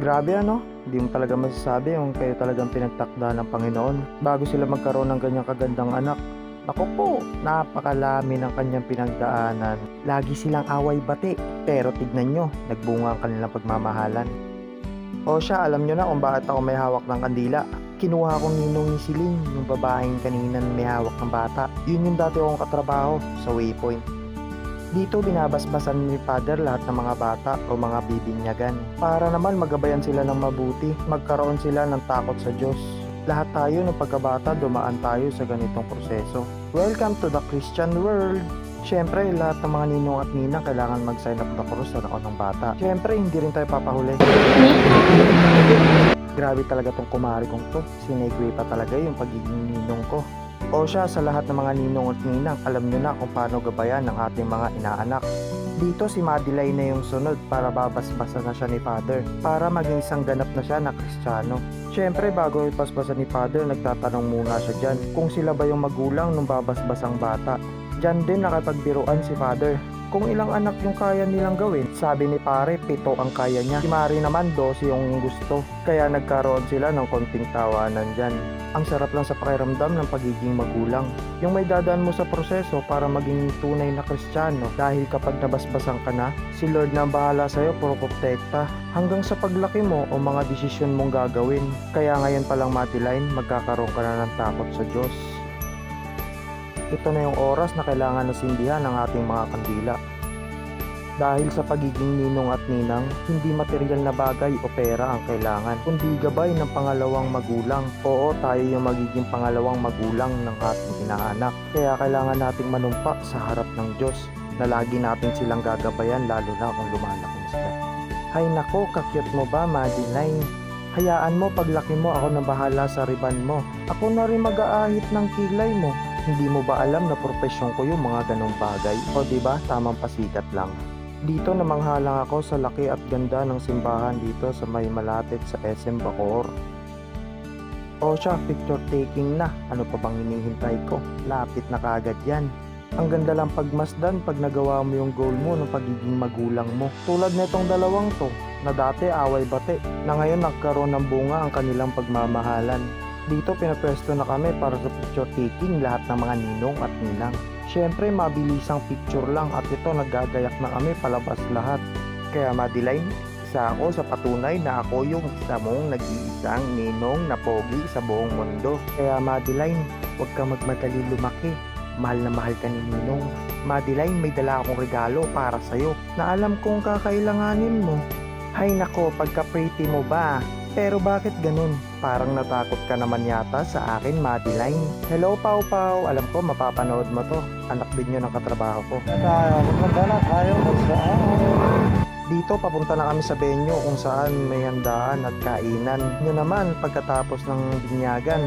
Grabe ano? Hindi mo talaga masasabi kung kayo talagang pinagtakda ng Panginoon bago sila magkaroon ng ganyang kagandang anak. Ako po, napakalami ng kanyang pinagdaanan. Lagi silang away bati, pero tignan nyo, nagbunga ang kanilang pagmamahalan. O siya, alam nyo na kung bakit ako may hawak ng kandila. Kinuha kong ninong ni Siling, yung babaeng kanina may hawak ng bata. Yun yung dati akong katrabaho sa Waypoint. Dito binabasbasan ni Father lahat ng mga bata o mga bibinyagan para naman magabayan sila ng mabuti, magkaroon sila ng takot sa Diyos. Lahat tayo ng pagkabata dumaan tayo sa ganitong proseso. Welcome to the Christian world! Siyempre, lahat ng mga ninong at ninang kailangan mag-sign up the cross sa naon ng bata. Siyempre, hindi rin tayo papahuli. Grabe talaga tong kumari kong to. Sinegway pa talaga yung pagiging ninong ko. O siya, sa lahat ng mga ninong at ninang, alam nyo na kung paano gabayan ng ating mga inaanak. Dito si Madeline na yung sunod para babasbasan na siya ni Father, para maging isang ganap na siya na Kristiyano. Siyempre, bago ipasbasan ni Father, nagtatanong muna siya dyan kung sila ba yung magulang nung babasbasang bata. Dyan din nakapagbiruan si Father kung ilang anak yung kaya nilang gawin. Sabi ni pare, 7 ang kaya niya. Si Mari naman 12 yung gusto. Kaya nagkaroon sila ng konting tawanan dyan. Ang sarap lang sa pakiramdam ng pagiging magulang. Yung may dadaan mo sa proseso para maging tunay na Kristiyano. Dahil kapag nabasbasan ka na, si Lord na ang bahala sa'yo, puro protekta. Hanggang sa paglaki mo o mga desisyon mong gagawin. Kaya ngayon palang Madeline, magkakaroon ka na ng takot sa Diyos. Ito na yung oras na kailangan na sindihan ng ating mga kandila. Dahil sa pagiging ninong at ninang, hindi material na bagay o pera ang kailangan, kundi gabay ng pangalawang magulang. Oo, tayo yung magiging pangalawang magulang ng ating inaanak. Kaya kailangan nating manumpa sa harap ng Diyos na lagi natin silang gagabayan lalo na kung lumalaki sila. Hay nako, kakyut mo ba, Madeline? Hayaan mo, paglaki mo, ako na bahala sa riban mo. Ako na rin mag-aahit ng kilay mo. Hindi mo ba alam na propesyon ko yung mga ganong bagay? O diba, tamang pasikat lang. Dito namanghalang ako sa laki at ganda ng simbahan dito sa may malapit sa SM Bacoor. O siya, picture taking na. Ano pa bang hinihintay ko? Lapit na kaagad yan. Ang ganda lang pagmasdan pag nagawa mo yung goal mo ng pagiging magulang mo. Tulad netong dalawang to, na dati away bate, na ngayon nagkaroon ng bunga ang kanilang pagmamahalan. Dito pinapwesto na kami para sa picture taking lahat ng mga ninong at ninang. Siyempre mabilisang picture lang at ito naggagayak na kami palabas lahat. Kaya Madeline, isa ako sa patunay na ako yung isa mong nag-iisang ninong na pogi sa buong mundo. Kaya Madeline, huwag ka magmadali lumaki. Mahal na mahal ka ni Ninong. Madeline, may dala akong regalo para sa'yo na alam kong kakailanganin mo. Hay nako, pagka-pretty mo ba? Pero bakit ganun? Parang natakot ka naman yata sa akin, Madeline. Hello, Pau Pau. Alam ko, mapapanood mo to. Anak din yun ang katrabaho ko. Dito, papunta na kami sa venue kung saan may handaan at kainan. Yun naman, pagkatapos ng binyagan,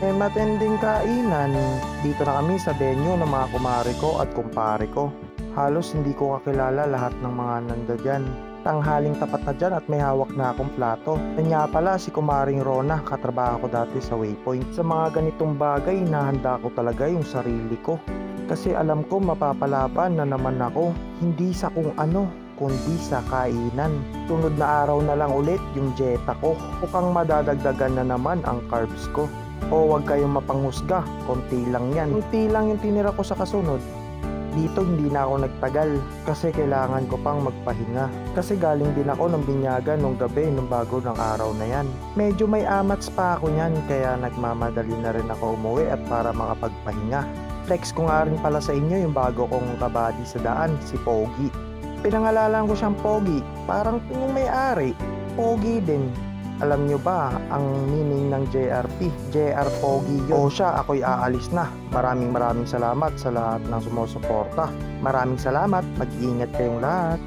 matinding kainan. Dito na kami sa venue ng mga kumari ko at kumpare ko. Halos hindi ko kakilala lahat ng mga nandyan. Tanghaling tapat na dyan at may hawak na akong plato. Kanya pala si Kumaring Rona, katrabaho ko dati sa Waypoint. Sa mga ganitong bagay, nahanda ko talaga yung sarili ko. Kasi alam ko mapapalaban na naman ako, hindi sa kung ano, kundi sa kainan. Sunod na araw na lang ulit yung dieta ko. Mukhang madadagdagan na naman ang carbs ko. O wag kayong mapanghusga, konti lang yan. Konti lang yung tinira ko sa kasunod. Dito hindi na ako nagtagal kasi kailangan ko pang magpahinga. Kasi galing din ako ng binyagan nung gabi nung bago ng araw na yan. Medyo may amats pa ako niyan kaya nagmamadali na rin ako umuwi at para makapagpahinga. Flex ko nga rin pala sa inyo yung bago kong kabady sa daan, si Pogi. Pinangalalan ko siyang Pogi, parang yung may-ari, Pogi din. Alam nyo ba ang meaning ng JRP? JR Pogi yun. O siya, ako'y aalis na. Maraming salamat sa lahat ng sumusuporta. Maraming salamat. Mag-iingat kayong lahat.